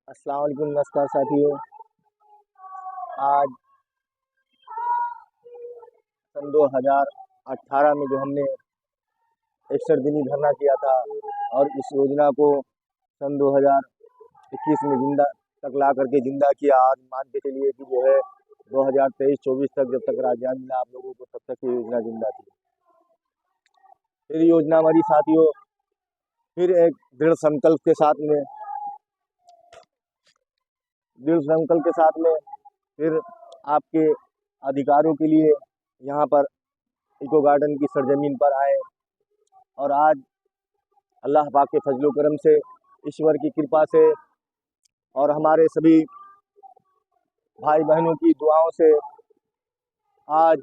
अस्सलाम वालेकुम। नमस्कार साथियों। आज सन 2018 में जो हमने 61 दिनी धरना किया था और इस योजना को सन 2021 में जिंदा तक ला करके जिंदा किया। आज मान के चलिए कि जो है 2023-24 तक जब तक राजधानी मिला आप लोगों को तब तक ये योजना जिंदा थी। फिर योजना हमारी साथियों फिर एक दृढ़ संकल्प के साथ में फिर आपके अधिकारों के लिए यहाँ पर इको गार्डन की सरजमीन पर आए और आज अल्लाह पाक के फजलो करम से, ईश्वर की कृपा से और हमारे सभी भाई बहनों की दुआओं से आज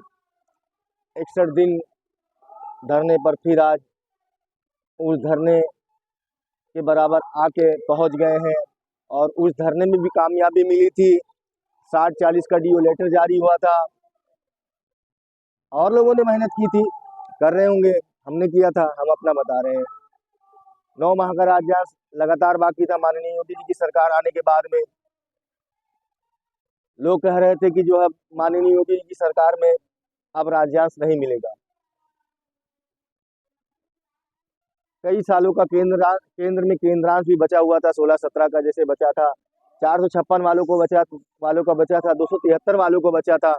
61 दिन धरने पर फिर आज उस धरने के बराबर आके पहुंच गए हैं। और उस धरने में भी कामयाबी मिली थी। 60-40 का डीओ लेटर जारी हुआ था और लोगों ने मेहनत की थी, कर रहे होंगे, हमने किया था, हम अपना बता रहे हैं। 9 माह का राज्यांश लगातार बाकी था। माननीय योगी जी की सरकार आने के बाद में लोग कह रहे थे कि जो है माननीय योगी जी की सरकार में अब राज्यांश नहीं मिलेगा। कई सालों का केंद्र में केंद्रांश भी बचा हुआ था, 16-17 का जैसे बचा था, 456 वालों का बचा था, 273 वालों को बचा था।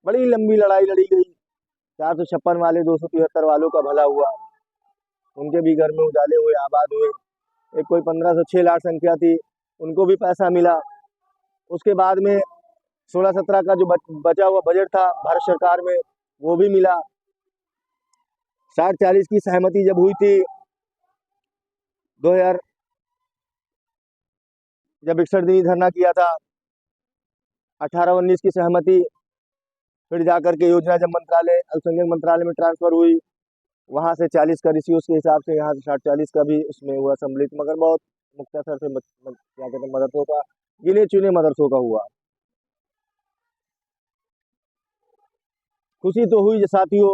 बड़ी लंबी लड़ाई लड़ी गई। 456 वाले 273 वालों का भला हुआ, उनके भी घर में उजाले हुए, आबाद हुए। एक कोई 1506 लाख संख्या थी, उनको भी पैसा मिला। उसके बाद में 16-17 का जो बचा हुआ बजट था भारत सरकार में वो भी मिला। 60-40 की सहमति जब हुई थी 2000 जब 61 दिन धरना किया था, 18-19 की सहमति फिर जाकर के योजना जब अल्पसंख्यक मंत्रालय में ट्रांसफर हुई, वहां से 40 का रेशियो के हिसाब से यहाँ से 60-40 का भी उसमें हुआ सम्मिलित, मगर बहुत मुख्तसर से क्या कहते हैं मदरसों का, गिने चुने मदरसों का हुआ। खुशी तो हुई साथियों,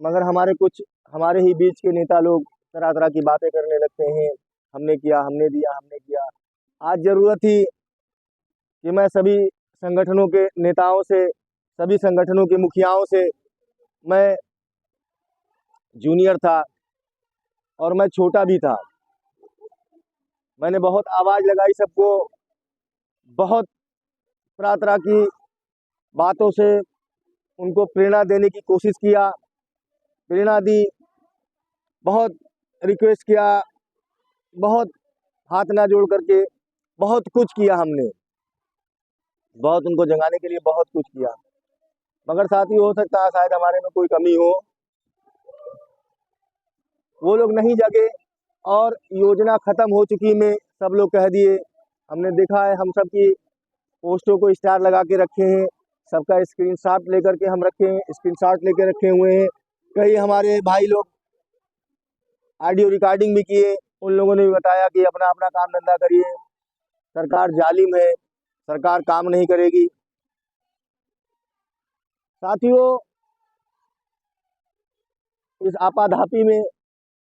मगर हमारे ही बीच के नेता लोग तरह तरह की बातें करने लगते हैं। हमने किया, हमने दिया, हमने किया। आज जरूरत थी कि मैं सभी संगठनों के नेताओं से, सभी संगठनों के मुखियाओं से, मैं जूनियर था और मैं छोटा भी था, मैंने बहुत आवाज लगाई सबको, बहुत तरह तरह की बातों से उनको प्रेरणा देने की कोशिश किया, प्रेरणा दी, बहुत रिक्वेस्ट किया, बहुत हाथ ना जोड़ करके बहुत कुछ किया हमने, बहुत उनको जगाने के लिए बहुत कुछ किया। मगर साथ ही हो सकता है शायद हमारे में कोई कमी हो, वो लोग नहीं जगे और योजना खत्म हो चुकी में सब लोग कह दिए। हमने देखा है, हम सब की पोस्टों को स्टार लगा के रखे हैं, सबका स्क्रीनशॉट लेकर के हम रखे हैं, स्क्रीनशॉट लेके रखे हुए हैं। कई हमारे भाई लोग ऑडियो रिकॉर्डिंग भी किए, उन लोगों ने भी बताया कि अपना अपना काम धंधा करिए, सरकार जालिम है, सरकार काम नहीं करेगी। साथियों, इस आपाधापी में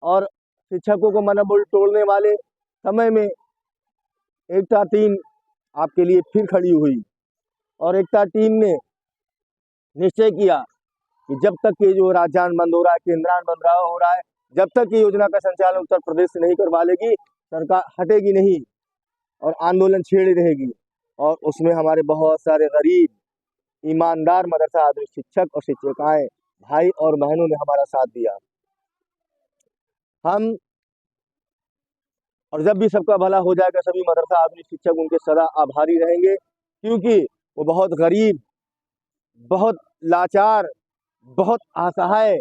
और शिक्षकों को मनोबल तोड़ने वाले समय में एकता टीम आपके लिए फिर खड़ी हुई और एकता टीम ने निश्चय किया कि जब तक ये जो राज्यांश बंद हो रहा है, केंद्रांश बंद हो रहा है, जब तक ये योजना का संचालन उत्तर प्रदेश से नहीं करवा लेगी, सरकार हटेगी नहीं और आंदोलन छेड़ी रहेगी। और उसमें हमारे बहुत सारे गरीब ईमानदार मदरसा आदमी शिक्षक और शिक्षिकाएं, भाई और बहनों ने हमारा साथ दिया। हम और जब भी सबका भला हो जाएगा, सभी मदरसा आदमी शिक्षक उनके सदा आभारी रहेंगे, क्योंकि वो बहुत गरीब, बहुत लाचार, बहुत असहाय,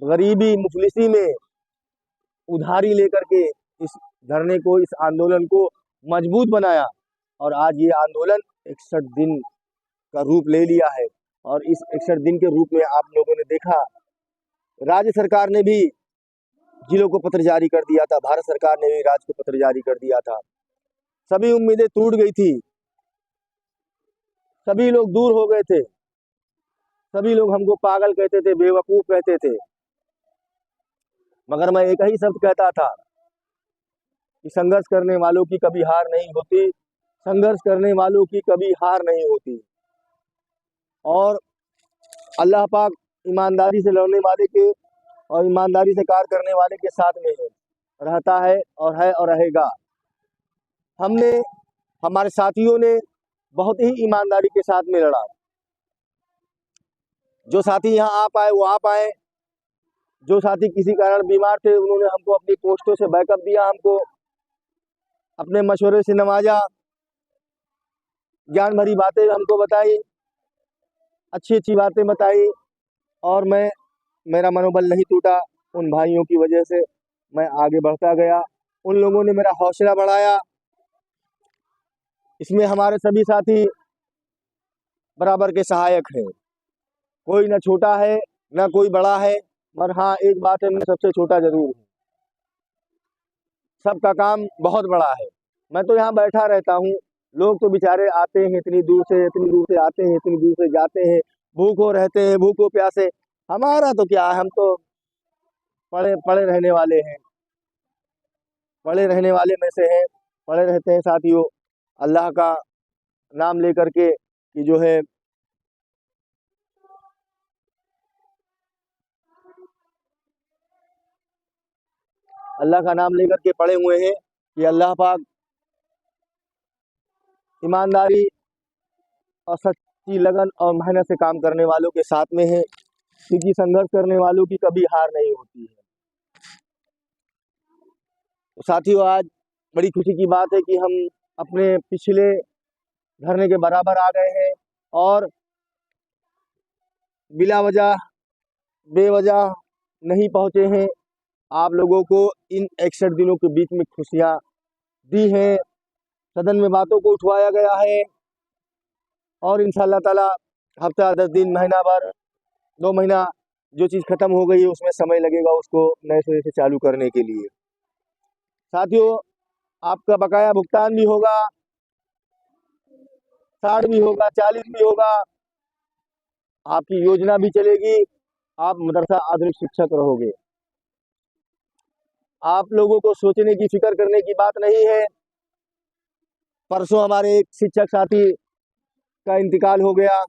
गरीबी मुफलिसी में उधारी लेकर के इस धरने को, इस आंदोलन को मजबूत बनाया और आज ये आंदोलन 61 दिन का रूप ले लिया है। और इस 61 दिन के रूप में आप लोगों ने देखा, राज्य सरकार ने भी जिलों को पत्र जारी कर दिया था, भारत सरकार ने भी राज्य को पत्र जारी कर दिया था। सभी उम्मीदें टूट गई थी, सभी लोग दूर हो गए थे, सभी लोग हमको पागल कहते थे, बेवकूफ कहते थे, मगर मैं एक ही शब्द कहता था कि संघर्ष करने वालों की कभी हार नहीं होती, संघर्ष करने वालों की कभी हार नहीं होती। और अल्लाह पाक ईमानदारी से लड़ने वाले के और ईमानदारी से कार्य करने वाले के साथ में है, रहता है और रहेगा। हमने हमारे साथियों ने बहुत ही ईमानदारी के साथ में लड़ा। जो साथी यहाँ आ पाए वो आ पाए, जो साथी किसी कारण बीमार थे उन्होंने हमको अपनी पोस्टों से बैकअप दिया, हमको अपने मशवरे से नवाजा, ज्ञान भरी बातें हमको बताई, अच्छी अच्छी बातें बताई। और मेरा मनोबल नहीं टूटा। उन भाइयों की वजह से मैं आगे बढ़ता गया, उन लोगों ने मेरा हौसला बढ़ाया। इसमें हमारे सभी साथी बराबर के सहायक हैं, कोई ना छोटा है ना कोई बड़ा है, मगर हाँ एक बात है, मैं सबसे छोटा जरूर हूँ। सबका काम बहुत बड़ा है। मैं तो यहाँ बैठा रहता हूँ, लोग तो बेचारे आते हैं इतनी दूर से आते हैं, इतनी दूर से जाते हैं, भूखों रहते हैं, भूखों प्यासे। हमारा तो क्या है, हम तो पड़े पड़े रहने वाले हैं, पड़े रहने वाले में से हैं, पड़े रहते हैं साथियों, अल्लाह का नाम लेकर के कि जो है अल्लाह का नाम लेकर के पड़े हुए हैं कि अल्लाह पाक ईमानदारी और सच्ची लगन और मेहनत से काम करने वालों के साथ में है, क्योंकि संघर्ष करने वालों की कभी हार नहीं होती है। तो साथियों, आज बड़ी खुशी की बात है कि हम अपने पिछले धरने के बराबर आ गए हैं और बिला वजह बेवजह नहीं पहुंचे हैं। आप लोगों को इन 61 दिनों के बीच में खुशियां दी हैं, सदन में बातों को उठवाया गया है और इंशाअल्लाह ताला हफ्ता 10 दिन, महीना भर, 2 महीना जो चीज़ खत्म हो गई है उसमें समय लगेगा उसको नए सिरे से चालू करने के लिए। साथियों, आपका बकाया भुगतान भी होगा, 60 भी होगा, 40 भी होगा, आपकी योजना भी चलेगी, आप मदरसा आधुनिक शिक्षक रहोगे। आप लोगों को सोचने की, फिक्र करने की बात नहीं है। परसों हमारे एक शिक्षक साथी का इंतकाल हो गया।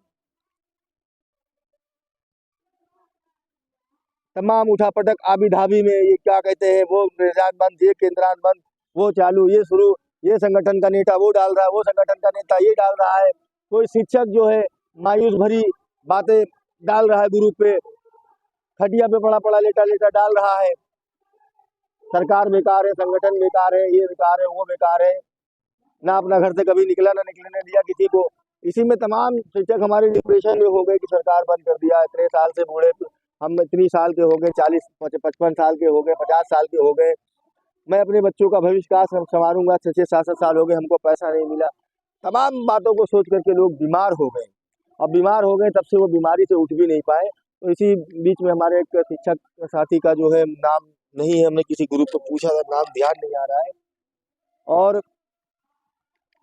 तमाम उठापटक आबी ढाबी में, ये क्या कहते हैं, वो निजात बंद, ये केंद्रान बंद, वो चालू, ये शुरू, ये संगठन का नेता वो डाल रहा है, वो संगठन का नेता ये डाल रहा है। कोई शिक्षक जो है मायूस भरी बातें डाल रहा है ग्रुप पे, खटिया पे पड़ा पड़ा लेटा लेटा डाल रहा है, सरकार बेकार है, संगठन बेकार है, ये बेकार है, वो बेकार है, ना अपना घर से कभी निकला, ना निकलने दिया किसी को। इसी में तमाम शिक्षक हमारे डिप्रेशन में हो गए कि सरकार बंद कर दिया, इतने साल से बूढ़े, हम इतनी साल के हो गए, 40 55 साल के हो गए, 50 साल के हो गए, मैं अपने बच्चों का भविष्य का संवारूंगा, 6 7 साल हो गए, हमको पैसा नहीं मिला। तमाम बातों को सोच करके लोग बीमार हो गए, और बीमार हो गए तब से वो बीमारी से उठ भी नहीं पाए। तो इसी बीच में हमारे एक शिक्षक साथी का जो है नाम नहीं है, हमने किसी ग्रुप को पूछा था, नाम ध्यान नहीं आ रहा है, और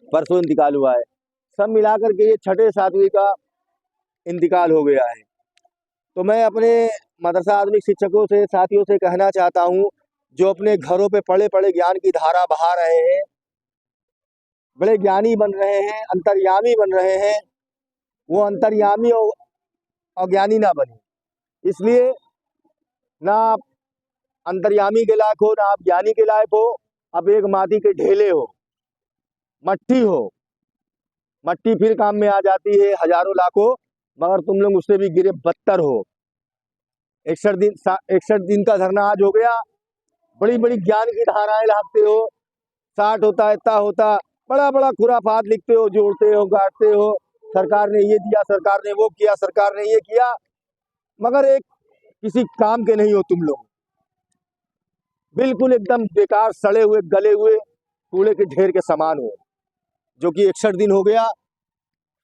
परसों इंतकाल हुआ है। सब मिलाकर के ये 6ठे सातवीं का इंतकाल हो गया है। तो मैं अपने मदरसा आधुनिक शिक्षकों से, साथियों से कहना चाहता हूँ, जो अपने घरों पे पड़े पड़े ज्ञान की धारा बहा रहे हैं, बड़े ज्ञानी बन रहे हैं, अंतर्यामी बन रहे हैं, वो अंतर्यामी और ज्ञानी ना बने। इसलिए ना आप अंतर्यामी के लायक हो, ना आप ज्ञानी के लायक हो, अब एक माटी के ढेले हो, मट्टी हो। मट्टी फिर काम में आ जाती है हजारों लाखों, मगर तुम लोग उससे भी गिरे बदतर हो। 61 दिन का धरना आज हो गया, बड़ी बड़ी ज्ञान की धाराएं लाते हो, 60 होता, इतना होता, बड़ा बड़ा खुराफात लिखते हो, जोड़ते हो, गाड़ते हो, सरकार ने ये दिया, सरकार ने वो किया, सरकार ने ये किया, मगर एक किसी काम के नहीं हो तुम लोग। बिल्कुल एकदम बेकार, सड़े हुए, गले हुए कूड़े के ढेर के समान हो, जो कि 61 दिन हो गया।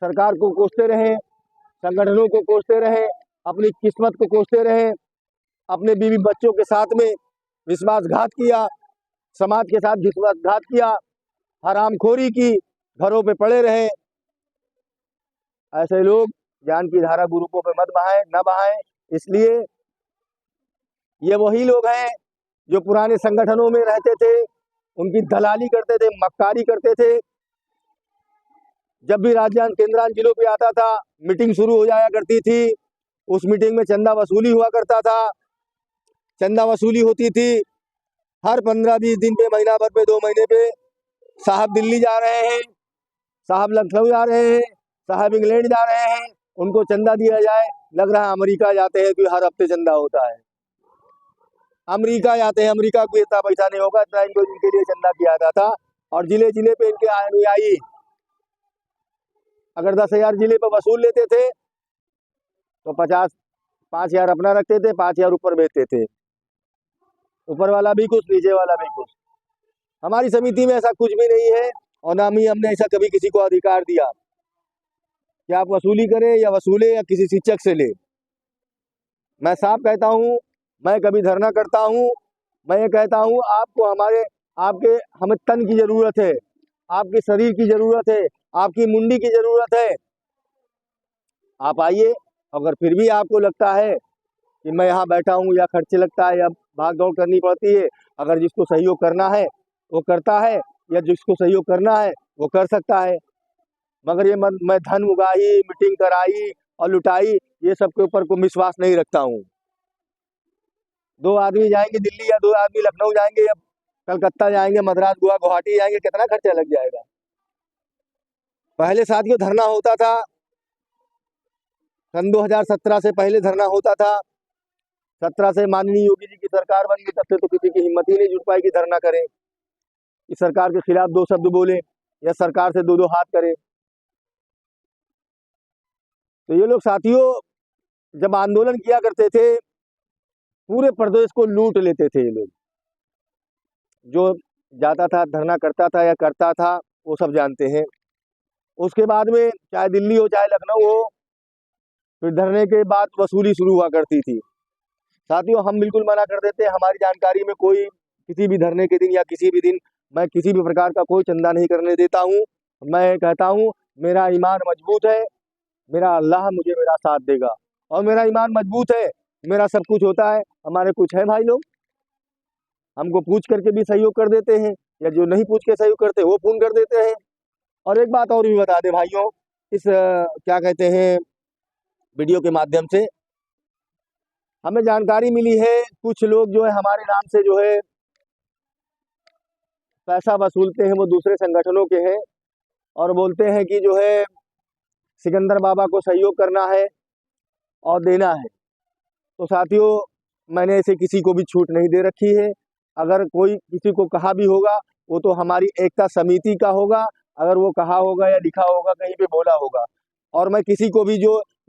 सरकार को कोसते रहे, संगठनों को कोसते रहे, अपनी किस्मत को कोसते रहे, अपने बीवी बच्चों के साथ में विश्वासघात किया, समाज के साथ विश्वासघात किया, हरामखोरी की, घरों पे पड़े रहे। ऐसे लोग ज्ञान की धारा ग्रुपों पे मत बहाएं, न बहाएं। इसलिए ये वही लोग हैं जो पुराने संगठनों में रहते थे, उनकी दलाली करते थे, मक्कारी करते थे। जब भी राज्यांग केंद्रांत जिलों पे आता था, मीटिंग शुरू हो जाया करती थी। उस मीटिंग में चंदा वसूली हुआ करता था। चंदा वसूली होती थी हर 15-20 दिन पे, महीना भर पे, 2 महीने पे। साहब दिल्ली जा रहे हैं, साहब लखनऊ जा रहे हैं, साहब इंग्लैंड जा रहे हैं, उनको चंदा दिया जाए। लग रहा है अमेरिका जाते हैं कि हर हफ्ते चंदा होता है। अमेरिका जाते हैं, अमेरिका को इतना पैसा नहीं होगा, इतना इनको इनके लिए चंदा किया जाता था। और जिले जिले पे इनके अनुयायी अगर 10,000 जिले पर वसूल लेते थे तो 5,000 अपना रखते थे, 5,000 ऊपर भेजते थे। ऊपर वाला भी कुछ, नीचे वाला भी कुछ। हमारी समिति में ऐसा कुछ भी नहीं है और ना ही हमने ऐसा कभी किसी को अधिकार दिया कि आप वसूली करें या वसूले या किसी शिक्षक से ले। मैं साफ कहता हूँ, मैं कभी धरना करता हूँ, मैं ये कहता हूँ आपको आपके हमें तन की जरूरत है, आपके शरीर की जरूरत है, आपकी मुंडी की जरूरत है। आप आइए। अगर फिर भी आपको लगता है कि मैं यहाँ बैठा हूँ या खर्चे लगता है या भाग दौड़ करनी पड़ती है, अगर जिसको सहयोग करना है वो करता है, या जिसको सहयोग करना है वो कर सकता है। मगर ये मैं धन उगाही, मीटिंग कराई और लुटाई, ये सब के ऊपर को विश्वास नहीं रखता हूँ। 2 आदमी जाएंगे दिल्ली या 2 आदमी लखनऊ जाएंगे या कलकत्ता जाएंगे, मद्रास, गोवा, गुवाहाटी जाएंगे, कितना खर्चा लग जाएगा। पहले साथियों धरना होता था, सन 2017 से पहले धरना होता था। 17 से माननीय योगी जी की सरकार बन गई, तब से तो किसी की हिम्मत ही नहीं जुट पाई कि धरना करें, इस सरकार के खिलाफ 2 शब्द बोले या सरकार से 2-2 हाथ करे। तो ये लोग साथियों जब आंदोलन किया करते थे, पूरे प्रदेश को लूट लेते थे। ये लोग जो जाता था, धरना करता था या करता था, वो सब जानते हैं। उसके बाद में चाहे दिल्ली हो चाहे लखनऊ हो, फिर धरने के बाद वसूली शुरू हुआ करती थी। साथियों हम बिल्कुल मना कर देते हैं, हमारी जानकारी में कोई किसी भी धरने के दिन या किसी भी दिन मैं किसी भी प्रकार का कोई चंदा नहीं करने देता हूँ। मैं कहता हूँ मेरा ईमान मजबूत है, मेरा अल्लाह मुझे मेरा साथ देगा, और मेरा ईमान मजबूत है, मेरा सब कुछ होता है। हमारे कुछ है भाई लोग, हमको पूछ करके भी सहयोग कर देते हैं, या जो नहीं पूछ के सहयोग करते वो फोन कर देते हैं। और एक बात और भी बता दे भाइयों, इस क्या कहते हैं वीडियो के माध्यम से हमें जानकारी मिली है, कुछ लोग जो है हमारे नाम से जो है पैसा वसूलते हैं, वो दूसरे संगठनों के हैं और बोलते हैं कि जो है सिकंदर बाबा को सहयोग करना है और देना है। तो साथियों मैंने ऐसे किसी को भी छूट नहीं दे रखी है। अगर कोई किसी को कहा भी होगा वो तो हमारी एकता समिति का होगा, अगर वो कहा होगा या लिखा होगा, कहीं पे बोला होगा। और मैं किसी को भी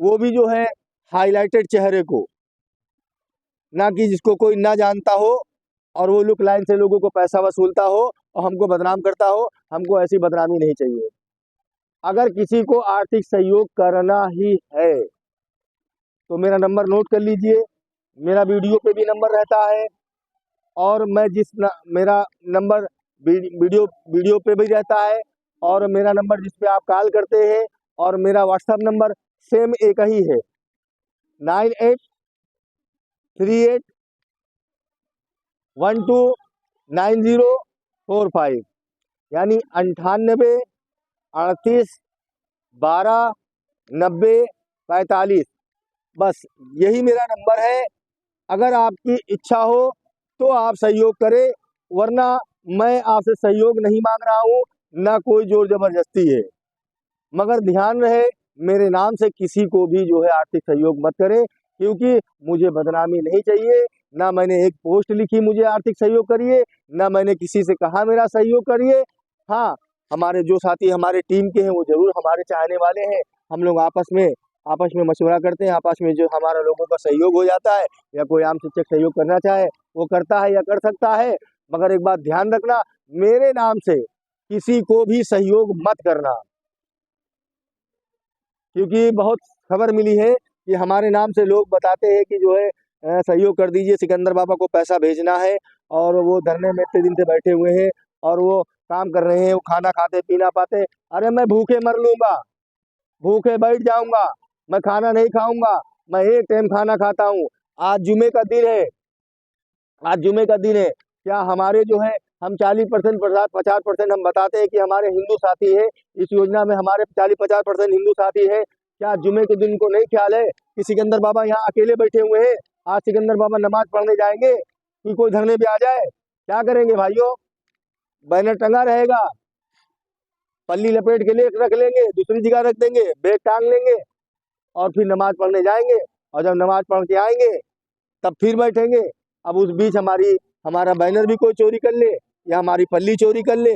वो भी जो है हाईलाइटेड चेहरे को, ना कि जिसको कोई ना जानता हो और वो लुक लाइन से लोगों को पैसा वसूलता हो और हमको बदनाम करता हो, हमको ऐसी बदनामी नहीं चाहिए। अगर किसी को आर्थिक सहयोग करना ही है तो मेरा नंबर नोट कर लीजिए, मेरा वीडियो पे भी नंबर रहता है, और मैं मेरा नंबर वीडियो पे भी रहता है, और मेरा नंबर जिस पे आप कॉल करते हैं और मेरा व्हाट्सएप नंबर सेम एक ही है, 9838129045, यानी 9838129045। बस यही मेरा नंबर है। अगर आपकी इच्छा हो तो आप सहयोग करें, वरना मैं आपसे सहयोग नहीं मांग रहा हूँ, ना कोई जोर जबरदस्ती है। मगर ध्यान रहे, मेरे नाम से किसी को भी जो है आर्थिक सहयोग मत करें, क्योंकि मुझे बदनामी नहीं चाहिए। ना मैंने एक पोस्ट लिखी मुझे आर्थिक सहयोग करिए, ना मैंने किसी से कहा मेरा सहयोग करिए। हाँ, हमारे जो साथी हमारे टीम के हैं वो जरूर हमारे चाहने वाले हैं। हम लोग आपस में मशवरा करते हैं, आपस में जो हमारा लोगों का सहयोग हो जाता है, या कोई आम शिक्षक सहयोग करना चाहे वो करता है या कर सकता है। मगर एक बात ध्यान रखना, मेरे नाम से किसी को भी सहयोग मत करना, क्योंकि बहुत खबर मिली है कि हमारे नाम से लोग बताते हैं कि जो है सहयोग कर दीजिए, सिकंदर बाबा को पैसा भेजना है, और वो धरने में इतने दिन से बैठे हुए हैं और वो काम कर रहे हैं, वो खाना खाते पी ना पाते। अरे मैं भूखे मर लूंगा, भूखे बैठ जाऊंगा, मैं खाना नहीं खाऊंगा, मैं एक टाइम खाना खाता हूँ। आज जुमे का दिन है, आज जुमे का दिन है, क्या हमारे जो है हम 40% 50% हम बताते हैं कि हमारे हिंदू साथी हैं, इस योजना में हमारे 40-50% हिंदू साथी हैं। क्या जुमे के दिन को नहीं ख्याल है कि सिकंदर बाबा यहाँ अकेले बैठे हुए हैं? आज सिकंदर बाबा नमाज पढ़ने जाएंगे कि कोई धरने पे आ जाए? क्या करेंगे भाइयों? बैनर टंगा रहेगा, पल्ली लपेट के लिए रख लेंगे, दूसरी जगह रख देंगे, बैग टांग लेंगे और फिर नमाज पढ़ने जाएंगे। और जब नमाज पढ़ के आएंगे तब फिर बैठेंगे। अब उस बीच हमारा बैनर भी कोई चोरी कर ले या हमारी पल्ली चोरी कर ले,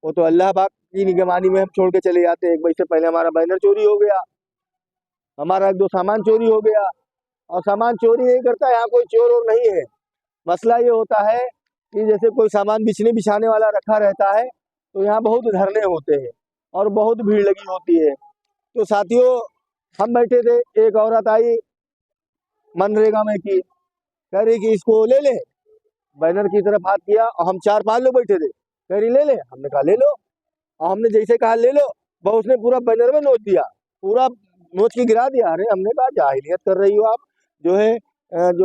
वो तो अल्लाह पाक की निगरानी में हम छोड़ के चले जाते हैं। एक से पहले हमारा बैनर चोरी हो गया, हमारा एक दो सामान चोरी हो गया। और सामान चोरी नहीं करता यहाँ कोई चोर और नहीं है। मसला ये होता है कि जैसे कोई सामान बिछने बिछाने वाला रखा रहता है तो यहाँ बहुत धरने होते हैं और बहुत भीड़ लगी होती है। तो साथियों, हम बैठे थे, एक औरत आई मनरेगा में की, कह रही कि इसको ले ले, बैनर की तरफ हाथ किया और हम 4-5 लोग बैठे थे, कह रही ले ले। हमने कहा ले लो, और हमने जैसे कहा ले लो, वो उसने पूरा बैनर में नोच दिया, पूरा नोच के गिरा दिया। अरे हमने कहा जाहिलियत कर रही हो आप, जो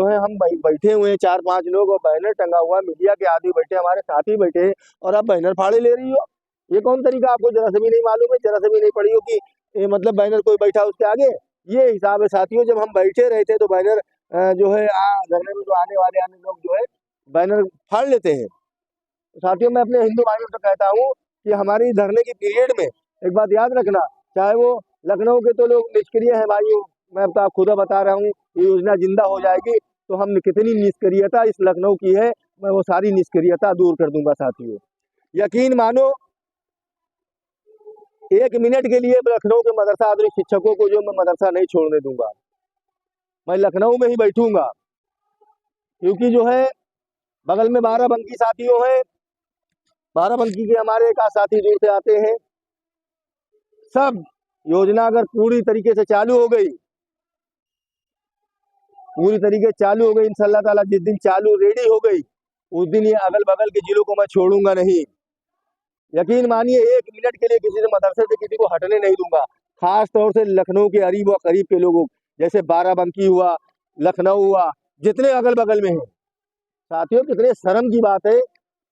है हम बैठे हुए हैं 4-5 लोग और बैनर टंगा हुआ, मीडिया के आदमी बैठे, हमारे साथी बैठे और आप बैनर फाड़े ले रही हो? ये कौन तरीका? आपको जरा से भी नहीं मालूम है, जरा से भी नहीं पड़ी हो कि मतलब बैनर कोई बैठा उसके आगे? ये हिसाब है साथियों। जब हम बैठे रहे थे तो बैनर जो है धरने में जो आने वाले लोग जो है बैनर फाड़ लेते हैं। तो साथियों, मैं अपने हिंदू भाइयों से कहता हूँ कि हमारी धरने की पीरियड में एक बात याद रखना, चाहे वो लखनऊ के तो लोग निष्क्रिय हैं भाइयों, मैं अब तो खुद बता रहा हूँ, ये योजना जिंदा हो जाएगी तो हम कितनी निष्क्रियता इस लखनऊ की है, मैं वो सारी निष्क्रियता दूर कर दूंगा साथियों। यकीन मानो, 1 मिनट के लिए लखनऊ के मदरसा आदमी शिक्षकों को जो मैं मदरसा नहीं छोड़ने दूंगा, मैं लखनऊ में ही बैठूंगा। क्योंकि जो है बगल में बाराबंकी साथियों है, बाराबंकी के हमारे एक साथी दूर से आते हैं। सब योजना अगर पूरी तरीके से चालू हो गई, पूरी तरीके से चालू हो गई इंशाअल्लाह ताला, जिस दिन चालू रेडी हो गई उस दिन ये अगल बगल के जिलों को मैं छोड़ूंगा नहीं। यकीन मानिए, 1 मिनट के लिए किसी से मदरसे से किसी को हटने नहीं दूंगा। खास तौर से लखनऊ के करीब व करीब के लोगों, जैसे बाराबंकी हुआ, लखनऊ हुआ, जितने अगल बगल में है। साथियों, कितने शर्म की बात है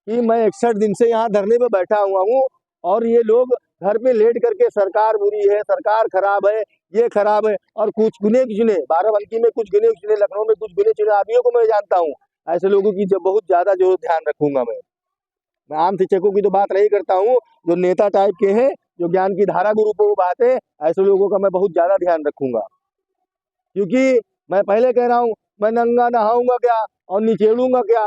कि मैं 61 दिन से यहाँ धरने पे बैठा हुआ हूँ और ये लोग घर पे लेट करके सरकार बुरी है, सरकार खराब है, ये खराब है, और कुछ गिने चुने बाराबंकी में, कुछ गिने चुने लखनऊ में, कुछ गिने चुने आदमियों को मैं जानता हूँ। ऐसे लोगों की बहुत ज्यादा जो ध्यान रखूंगा मैं आम शिक्षकों की तो बात नहीं करता हूँ, जो नेता टाइप के हैं, जो ज्ञान की धारा गुरु को बात है, ऐसे लोगों का मैं बहुत ज्यादा ध्यान रखूंगा। क्योंकि मैं पहले कह रहा हूँ, मैं नंगा नहाऊंगा क्या और निचेड़ूंगा क्या?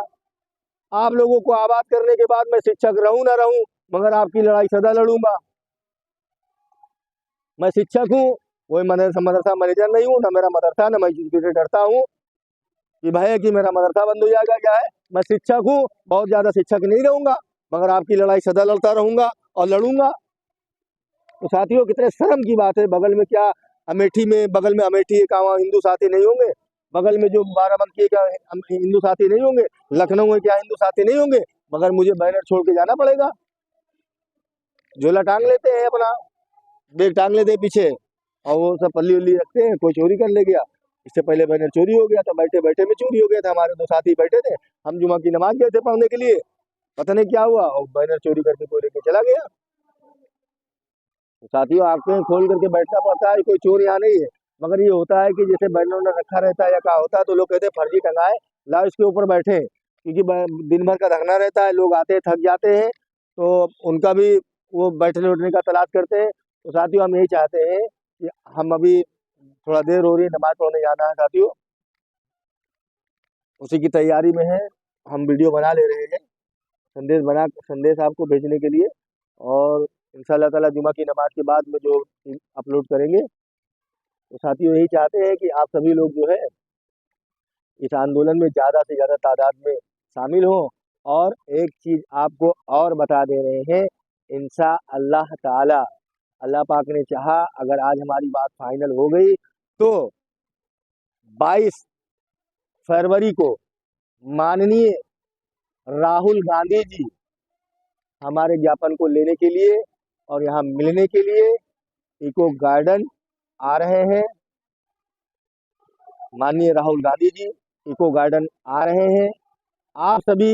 आप लोगों को आबाद करने के बाद मैं शिक्षक रहूं ना रहूं, मगर आपकी लड़ाई सदा लड़ूंगा। मैं शिक्षक हूँ, कोई मदरसा मैनेजर नहीं हूँ, ना मेरा मदरसा, ना मैं किसी डरता हूँ कि भाई कि मेरा मदरसा बंद हो जाएगा। क्या है, मैं शिक्षक हूँ, बहुत ज्यादा शिक्षक नहीं रहूंगा, मगर आपकी लड़ाई सदा लड़ता रहूंगा और लड़ूंगा। तो साथियों, कितने शर्म की बात है, बगल में क्या अमेठी में, बगल में अमेठी का वहाँ हिंदू साथी नहीं होंगे? बगल में जो बाराबंकी का हिंदू साथी नहीं होंगे? लखनऊ में क्या हिंदू साथी नहीं होंगे? मगर मुझे बैनर छोड़ के जाना पड़ेगा। झोला टांग लेते हैं, अपना बैग टांग लेते हैं पीछे और वो सब पल्ली उल्ली रखते हैं, कोई चोरी कर ले गया। इससे पहले बैनर चोरी हो गया था, बैठे बैठे में चोरी हो गया था। हमारे 2 साथी बैठे थे, हम जुमा की नमाज गए थे पढ़ने के लिए, पता नहीं क्या हुआ और बैनर चोरी करके कोई लेके चला गया। तो साथियों, आंखें खोल करके बैठना पड़ता है, कोई चोर यहाँ नहीं है। मगर ये होता है कि जैसे बैनर में रखा रहता है या क्या होता है तो लोग कहते हैं फर्जी टंगा है, लाओ इसके ऊपर बैठे, क्योंकि दिन भर का धरना रहता है, लोग आते हैं, थक जाते हैं, तो उनका भी वो बैठने उठने का तलाश करते हैं। तो साथियों, हम यही चाहते हैं कि हम अभी थोड़ा देर हो रही है, नमाज पढ़ने जाना है साथियों, उसी की तैयारी में है। हम वीडियो बना ले रहे हैं संदेश आपको भेजने के लिए, और इंशाअल्लाह ताला जुमा की नमाज के बाद में जो अपलोड करेंगे। तो साथियों, यही चाहते हैं कि आप सभी लोग जो है इस आंदोलन में ज़्यादा से ज़्यादा तादाद में शामिल हों। और एक चीज़ आपको और बता दे रहे हैं, इंशाअल्लाह ताला, अल्लाह पाक ने चाहा, अगर आज हमारी बात फाइनल हो गई तो 22 फरवरी को माननीय राहुल गांधी जी हमारे ज्ञापन को लेने के लिए और यहाँ मिलने के लिए इको गार्डन आ रहे हैं। माननीय राहुल गांधी जी इको गार्डन आ रहे हैं। आप सभी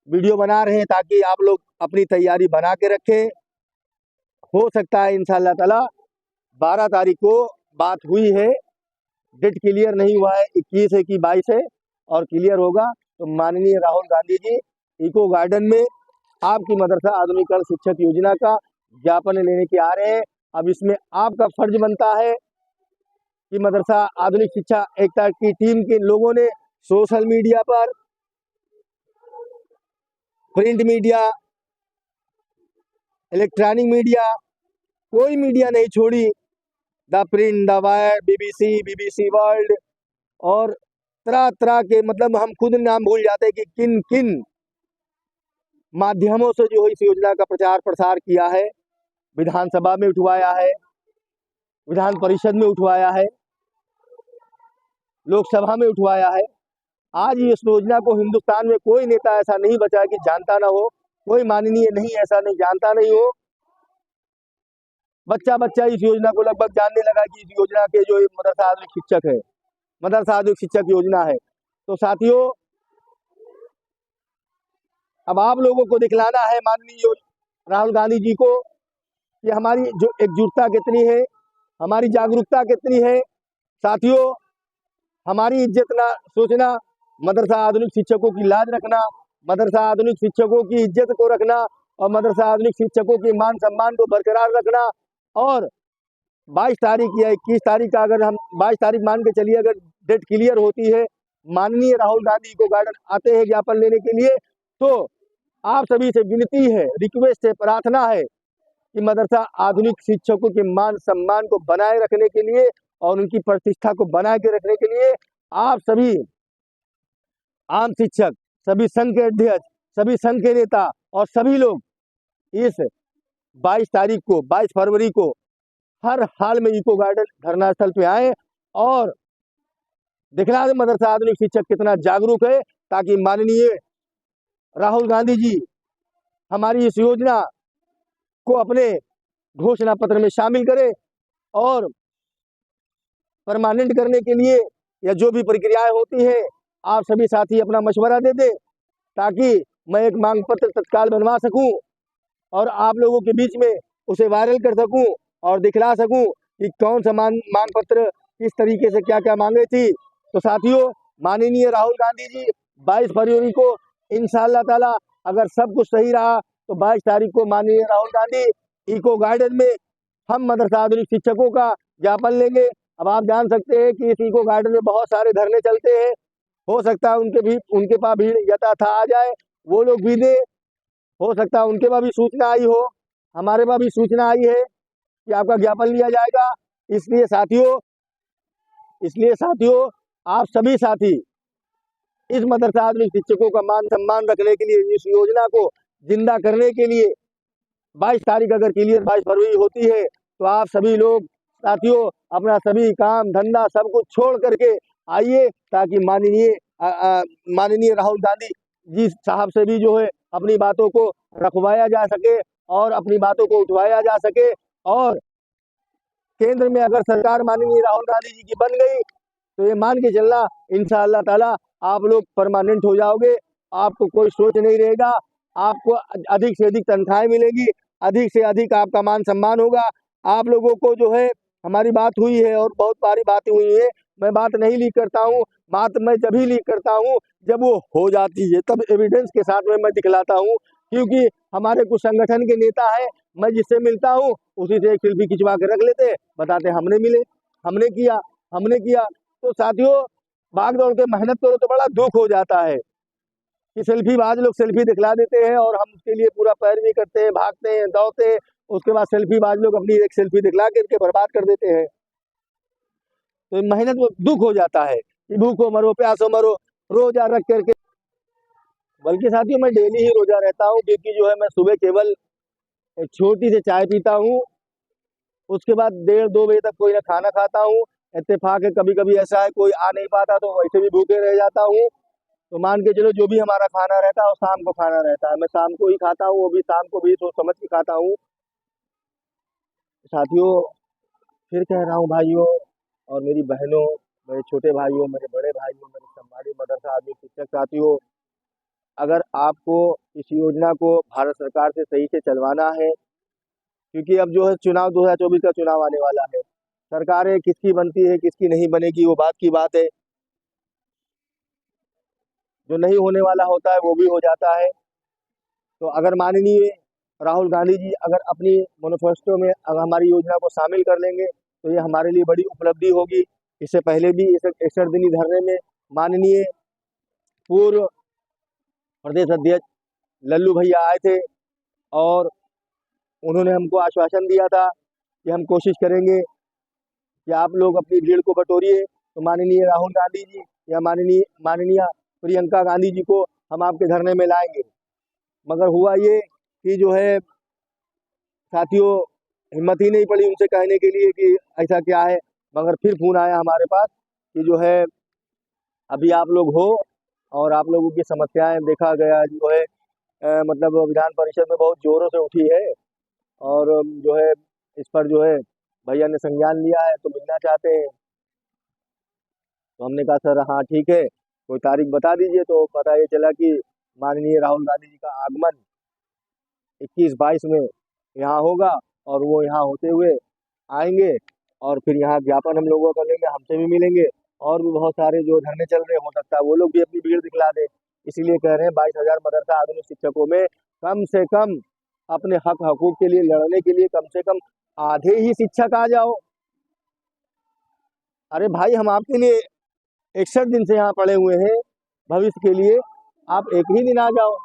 वीडियो बना रहे हैं ताकि आप लोग अपनी तैयारी बना के रखें। हो सकता है इंशाअल्लाह ताला 12 तारीख को बात हुई है, डेट क्लियर नहीं हुआ है, 21 है कि 22 है, और क्लियर होगा तो माननीय राहुल गांधी जी इको गार्डन में आपकी मदरसा आधुनिकरण शिक्षक योजना का ज्ञापन लेने के आ रहे हैं। अब इसमें आपका फर्ज बनता है कि मदरसा आधुनिक शिक्षा एकता की टीम के लोगों ने सोशल मीडिया पर, प्रिंट मीडिया, इलेक्ट्रॉनिक मीडिया, कोई मीडिया नहीं छोड़ी, the print, the wire, BBC world और तरह तरह के, मतलब हम खुद नाम भूल जाते हैं कि किन किन माध्यमों से जो है इस योजना का प्रचार प्रसार किया है। विधानसभा में उठवाया है, विधान परिषद में उठवाया है, लोकसभा में उठवाया है। आज इस योजना को हिंदुस्तान में कोई नेता ऐसा नहीं बचा कि जानता ना हो, कोई माननीय नहीं ऐसा नहीं जानता नहीं हो। बच्चा बच्चा इस योजना को लगभग जानने लगा कि इस योजना के जो मदरसा आधुनिक शिक्षक है, मदरसा आधुनिक शिक्षक योजना है। तो साथियों, अब आप लोगों को दिखलाना है माननीय राहुल गांधी जी को कि हमारी जो एकजुटता कितनी है, हमारी जागरूकता कितनी है। साथियों, हमारी इज्जत ना सोचना, मदरसा आधुनिक शिक्षकों की लाज रखना, मदरसा आधुनिक शिक्षकों की इज्जत को रखना और मदरसा आधुनिक शिक्षकों के मान सम्मान को बरकरार रखना। और 22 तारीख या 21 तारीख का, अगर हम 22 तारीख मान के चलिए, अगर डेट क्लियर होती है, माननीय राहुल गांधी को गार्डन आते हैं ज्ञापन लेने के लिए, तो आप सभी से विनती है, रिक्वेस्ट है, प्रार्थना है कि मदरसा आधुनिक शिक्षकों के मान सम्मान को बनाए रखने के लिए और उनकी प्रतिष्ठा को बनाए के रखने के लिए आप सभी आम शिक्षक, सभी संघ के अध्यक्ष, सभी संघ के नेता और सभी लोग इस 22 तारीख को, 22 फरवरी को हर हाल में इको गार्डन धरना स्थल पे आए और दिखला दे मदरसा आधुनिक शिक्षक कितना जागरूक है, ताकि माननीय राहुल गांधी जी हमारी इस योजना को अपने घोषणा पत्र में शामिल करें और परमानेंट करने के लिए या जो भी प्रक्रियाएं होती है आप सभी साथी अपना मशवरा दे दे, ताकि मैं एक मांग पत्र तत्काल बनवा सकूं और आप लोगों के बीच में उसे वायरल कर सकूं और दिखला सकूं कि कौन सा मांग पत्र किस तरीके से क्या क्या मांगे थी। तो साथियों, माननीय राहुल गांधी जी 22 फरवरी को इंशाअल्लाह ताला अगर सब कुछ सही रहा तो 22 तारीख को माननीय राहुल गांधी इको गार्डन में हम मदरसा आधुनिक शिक्षकों का ज्ञापन लेंगे। अब आप जान सकते हैं कि इस इको गार्डन में बहुत सारे धरने चलते हैं, हो सकता है उनके पास भीड़ यथाथा आ जाए, वो लोग भी दे, हो सकता है उनके पास भी सूचना आई हो, हमारे पास भी सूचना आई है कि आपका ज्ञापन लिया जाएगा। इसलिए साथियों आप सभी साथी इस मदरसा आधुनिक शिक्षकों का मान सम्मान रखने के लिए, इस योजना को जिंदा करने के लिए 22 तारीख अगर क्लियर 22 फरवरी होती है तो आप सभी लोग साथियों अपना सभी काम धंधा सब कुछ छोड़ करके आइए, ताकि माननीय राहुल गांधी जी साहब से भी जो है अपनी बातों को रखवाया जा सके और अपनी बातों को उठवाया जा सके। और केंद्र में अगर सरकार माननीय राहुल गांधी जी की बन गई तो ये मान के चलना इंशाअल्लाह ताला आप लोग परमानेंट हो जाओगे, आपको कोई सोच नहीं रहेगा, आपको अधिक से अधिक तनख्वाहें मिलेगी, अधिक से अधिक आपका मान सम्मान होगा। आप लोगों को जो है हमारी बात हुई है और बहुत सारी बातें हुई है, मैं बात नहीं लीक करता हूँ, बात मैं जब ही लीक करता हूँ जब वो हो जाती है, तब एविडेंस के साथ में मैं दिखलाता हूँ। क्योंकि हमारे कुछ संगठन के नेता है, मैं जिससे मिलता हूँ उसी से एक सेल्फी खिंचवा के रख लेते, बताते हमने मिले, हमने किया। तो साथियों, भाग दौड़ के मेहनत करो तो बड़ा दुख हो जाता है कि सेल्फीबाज लोग सेल्फी दिखला देते हैं और हम उसके लिए पूरा पैरवी करते हैं, भागते हैं, दौड़ते हैं, उसके बाद सेल्फीबाज लोग अपनी एक सेल्फी दिखला करके बर्बाद कर देते हैं। तो मेहनत में दुख हो जाता है कि भूखो मरो प्यासो मरो, रोजा रख करके। बल्कि साथियों मैं डेली ही रोजा रहता हूँ, क्योंकि जो है मैं सुबह केवल एक छोटी सी चाय पीता हूँ, उसके बाद 1:30-2 बजे तक कोई ना खाना खाता हूँ। इत्तेफाक है कभी कभी ऐसा है कोई आ नहीं पाता तो वैसे भी भूखे रह जाता हूँ। तो मान के चलो जो भी हमारा खाना रहता है वो शाम को खाना रहता है, मैं शाम को ही खाता हूँ, वो भी शाम को भी सोच समझ के खाता हूँ। साथियों, फिर कह रहा हूँ भाइयों और मेरी बहनों, मेरे छोटे भाइयों, मेरे बड़े भाइयों, मेरे सम्मानित मदरसा आधुनिक शिक्षक साथियों, अगर आपको इस योजना को भारत सरकार से सही से चलवाना है, क्योंकि अब जो है चुनाव 2024 का चुनाव आने वाला है, सरकारें किसकी बनती है किसकी नहीं बनेगी वो बात की बात है, जो नहीं होने वाला होता है वो भी हो जाता है। तो अगर माननीय राहुल गांधी जी अगर अपनी मैनिफेस्टो में अगर हमारी योजना को शामिल कर लेंगे तो ये हमारे लिए बड़ी उपलब्धि होगी। इससे पहले भी इस 61 दिनी धरने में माननीय पूर्व प्रदेश अध्यक्ष लल्लू भैया आए थे और उन्होंने हमको आश्वासन दिया था कि हम कोशिश करेंगे कि आप लोग अपनी भीड़ को बटोरिए, तो माननीय राहुल गांधी जी या माननीय प्रियंका गांधी जी को हम आपके धरने में लाएंगे। मगर हुआ ये कि जो है साथियों हिम्मत ही नहीं पड़ी उनसे कहने के लिए कि ऐसा क्या है। मगर फिर फोन आया हमारे पास कि जो है अभी आप लोग हो और आप लोगों की समस्याएं देखा गया जो है मतलब विधान परिषद में बहुत जोरों से उठी है और जो है इस पर जो है भैया ने संज्ञान लिया है तो मिलना चाहते हैं। तो हमने कहा सर हाँ ठीक है, कोई तारीख बता दीजिए। तो पता ये चला कि माननीय राहुल गांधी जी का आगमन 21-22 में यहाँ होगा और वो यहाँ होते हुए आएंगे और फिर यहाँ ज्ञापन हम लोगों का लेंगे, हमसे भी मिलेंगे और भी बहुत सारे जो धरने चल रहे हो सकता है वो लोग भी अपनी भीड़ दिखला दे। इसीलिए कह रहे हैं 22,000 मदरसा आधुनिक शिक्षकों में कम से कम अपने हक हकूक के लिए लड़ने के लिए कम से कम आधे ही शिक्षक आ जाओ। अरे भाई हम आपके लिए 61 दिन से यहाँ पड़े हुए हैं, भविष्य के लिए आप एक ही दिन आ जाओ।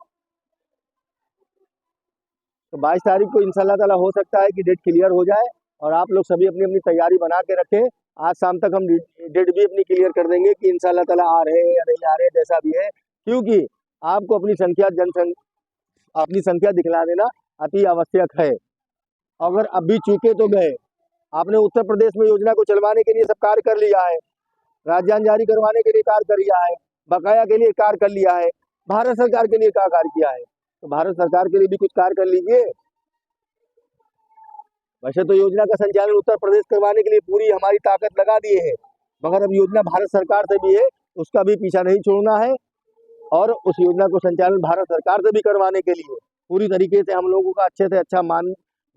तो 22 तारीख को इंशाल्लाह ताला हो सकता है कि डेट क्लियर हो जाए और आप लोग सभी अपनी अपनी तैयारी बना के रखें। आज शाम तक हम डेट भी अपनी क्लियर कर देंगे कि इंशाल्लाह ताला आ रहे हैं या नहीं आ रहे हैं, जैसा भी है। क्योंकि आपको अपनी संख्या दिखला देना अति आवश्यक है। अगर अभी चूके तो गए। आपने उत्तर प्रदेश में योजना को चलवाने के लिए सब कार्य कर लिया है, राजधानी जारी करवाने के लिए कार्य कर लिया है, बकाया के लिए कार्य कर लिया है, भारत सरकार के लिए क्या कार्य किया है, तो भारत सरकार के लिए भी कुछ कार्य कर लीजिए। वैसे तो योजना का संचालन उत्तर प्रदेश करवाने के लिए पूरी हमारी ताकत लगा दिए है, मगर अब योजना भारत सरकार से भी है, उसका भी पीछा नहीं छोड़ना है और उस योजना को संचालन भारत सरकार से भी करवाने के लिए पूरी तरीके से हम लोगों का अच्छे से अच्छा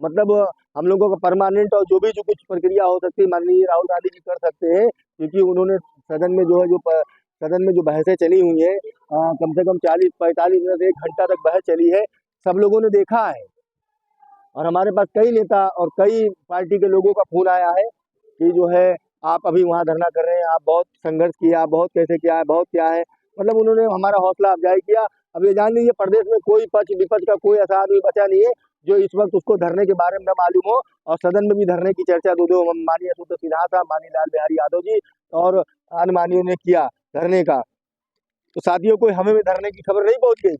मतलब हम लोगों का परमानेंट और जो कुछ प्रक्रिया हो सकती है माननीय राहुल गांधी जी कर सकते हैं। क्योंकि उन्होंने सदन में सदन में जो बहसें चली हुई है कम से कम 40-45 मिनट 1 घंटा तक बहस चली है, सब लोगों ने देखा है। और हमारे पास कई नेता और कई पार्टी के लोगों का फोन आया है कि जो है आप अभी वहाँ धरना कर रहे हैं, आप बहुत संघर्ष किया, बहुत कैसे किया है, बहुत क्या है, मतलब उन्होंने हमारा हौसला अफजाई किया। अब ये जान लीजिए प्रदेश में कोई पक्ष विपक्ष का कोई ऐसा आदमी बचा नहीं है जो इस वक्त उसको धरने के बारे में न मालूम हो। और सदन में भी धरने की चर्चा दो माननीय सुब्रत सिन्हा साहब, माननीय लाल बिहारी यादव जी और अन्य माननीयों ने किया धरने का। तो साथियों को हमें भी धरने की खबर नहीं पहुंच गई।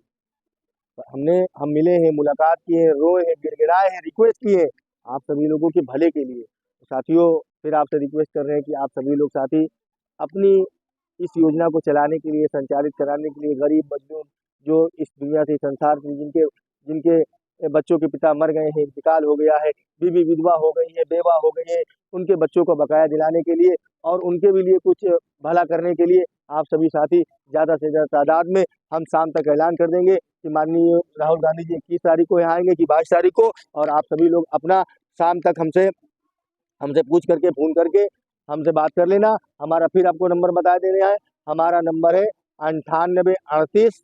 हम मिले हैं, मुलाकात किए हैं, रोए हैं, गिड़गिड़ाए हैं, रिक्वेस्ट किए हैं आप सभी लोगों के भले के लिए। तो साथियों फिर आपसे रिक्वेस्ट कर रहे हैं कि आप सभी लोग साथी अपनी इस योजना को चलाने के लिए, संचालित कराने के लिए गरीब मजदूर जो इस दुनिया से संसार से जिनके जिनके बच्चों के पिता मर गए हैं, इंतकाल हो गया है, बीवी विधवा हो गई है, बेवा हो गई है, उनके बच्चों को बकाया दिलाने के लिए और उनके भी लिए कुछ भला करने के लिए आप सभी साथी ज़्यादा से ज़्यादा तादाद में हम शाम तक ऐलान कर देंगे कि माननीय राहुल गांधी जी 21 तारीख को यहाँ आएंगे कि 22 तारीख को। और आप सभी लोग अपना शाम तक हमसे हमसे पूछ करके फ़ोन करके हमसे बात कर लेना। हमारा फिर आपको नंबर बता दे रहे हैं, हमारा नंबर है 9838129045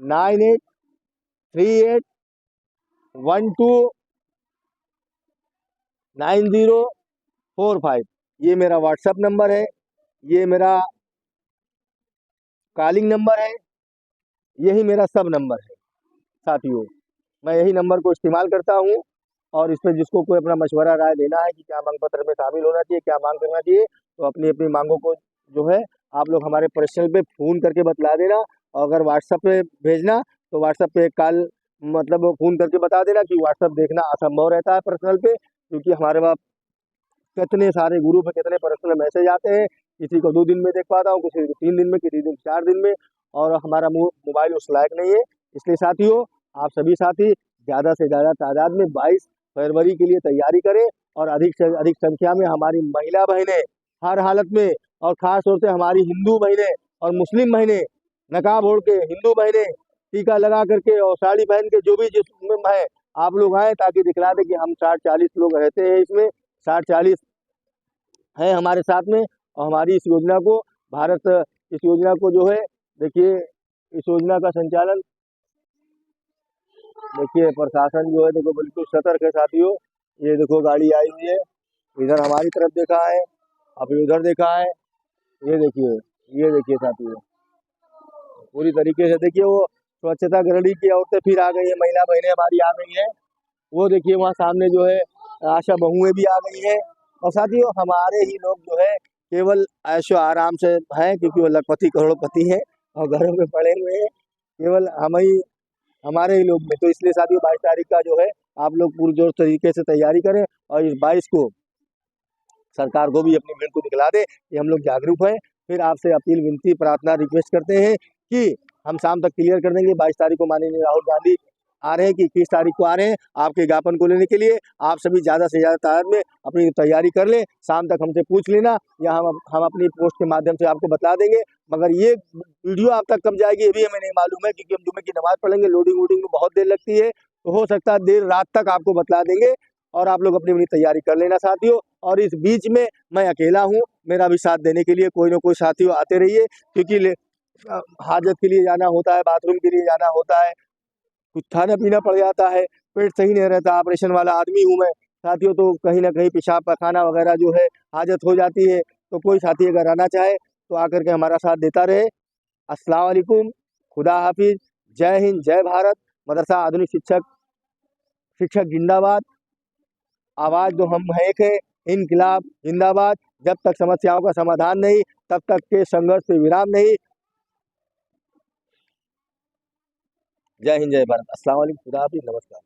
9838129045। ये मेरा व्हाट्सएप नंबर है, ये मेरा कॉलिंग नंबर है, यही मेरा सब नंबर है। साथियों मैं यही नंबर को इस्तेमाल करता हूँ और इस पर जिसको कोई अपना मशवरा राय देना है कि क्या मांग पत्र में शामिल होना चाहिए, क्या मांग करना चाहिए, तो अपनी अपनी मांगों को जो है आप लोग हमारे पर्सनल पे फ़ोन करके बतला देना। और अगर व्हाट्सएप पे भेजना तो व्हाट्सएप पे एक कॉल मतलब फ़ोन करके बता देना कि व्हाट्सएप देखना असंभव रहता है पर्सनल पे, क्योंकि हमारे पास कितने सारे ग्रुप है, कितने पर्सनल मैसेज आते हैं, किसी को 2 दिन में देख पाता हूँ, किसी को 3 दिन में, किसी दिन 4 दिन में, और हमारा मोबाइल उस लायक नहीं है। इसलिए साथियों आप सभी साथी ज़्यादा से ज़्यादा तादाद में 22 फरवरी के लिए तैयारी करें और अधिक से अधिक संख्या में हमारी महिला बहनें हर हालत में और ख़ास तौर से हमारी हिंदू बहनें और मुस्लिम बहनें नकाब ओढ़ के, हिंदू बहनें टीका लगा करके और साड़ी पहन के, जो भी जिसमें है आप लोग आएँ ताकि दिखला दें कि हम 60-40 लोग रहते हैं इसमें, 60-40 हैं हमारे साथ में। और हमारी इस योजना को इस योजना को जो है देखिए, इस योजना का संचालन देखिए प्रशासन जो है देखो बिल्कुल सतर्क है साथियों। ये देखो गाड़ी आई हुई है, इधर हमारी तरफ देखा है, अभी उधर देखा है, ये देखिए साथियों, पूरी तरीके से देखिए वो स्वच्छता गृहिणी की औरतें फिर आ गई है, महिला बहनें हमारी आ गई हैं। वो देखिए वहाँ सामने जो है आशा बहुएं भी आ गई हैं। और साथियों हमारे ही लोग जो है केवल ऐशो आराम से हैं, क्योंकि वो लखपति करोड़पति हैं और घरों में पड़े हुए हैं, केवल हम ही हमारे ही लोग में। तो इसलिए साथियों 22 तारीख का जो है आप लोग पुरजोर तरीके से तैयारी करें और इस 22 को सरकार को भी अपनी भीड़ को दिखला दे कि हम लोग जागरूक हैं। फिर आपसे अपील, विनती, प्रार्थना, रिक्वेस्ट करते हैं कि हम शाम तक क्लियर कर देंगे। 22 तारीख को माननीय राहुल गांधी आ रहे हैं कि 21 तारीख को आ रहे हैं आपके ज्ञापन को लेने के लिए। आप सभी ज़्यादा से ज़्यादा तादाद में अपनी तैयारी कर लें, शाम तक हमसे पूछ लेना या हम अपनी पोस्ट के माध्यम से आपको बता देंगे। मगर ये वीडियो आप तक कब जाएगी ये भी हमें नहीं मालूम है, क्योंकि हम जुम्मे की नमाज़ पढ़ेंगे, लोडिंग वोडिंग में बहुत देर लगती है, तो हो सकता है देर रात तक आपको बतला देंगे। और आप लोग अपनी अपनी तैयारी कर लेना साथियों। और इस बीच में मैं अकेला हूँ, मेरा भी साथ देने के लिए कोई ना कोई साथियों आते रहिए, क्योंकि हाजत के लिए जाना होता है, बाथरूम के लिए जाना होता है, कुछ खाना पीना पड़ जाता है, पेट सही नहीं रहता, ऑपरेशन वाला आदमी हूँ मैं साथियों, तो कहीं ना कहीं पेशाब पखाना वगैरह जो है हाजत हो जाती है। तो कोई साथी अगर आना चाहे तो आकर के हमारा साथ देता रहे। अस्सलाम वालेकुम, खुदा हाफिज, जय हिंद, जय भारत। मदरसा आधुनिक शिक्षक जिंदाबाद। आवाज़ जो हम एक है, इनकलाब जिंदाबाद। जब तक समस्याओं का समाधान नहीं, तब तक के संघर्ष से विराम नहीं। जय हिंद, जय भारत। अस्सलाम वालेकुम, खुदा हाफिज, नमस्कार।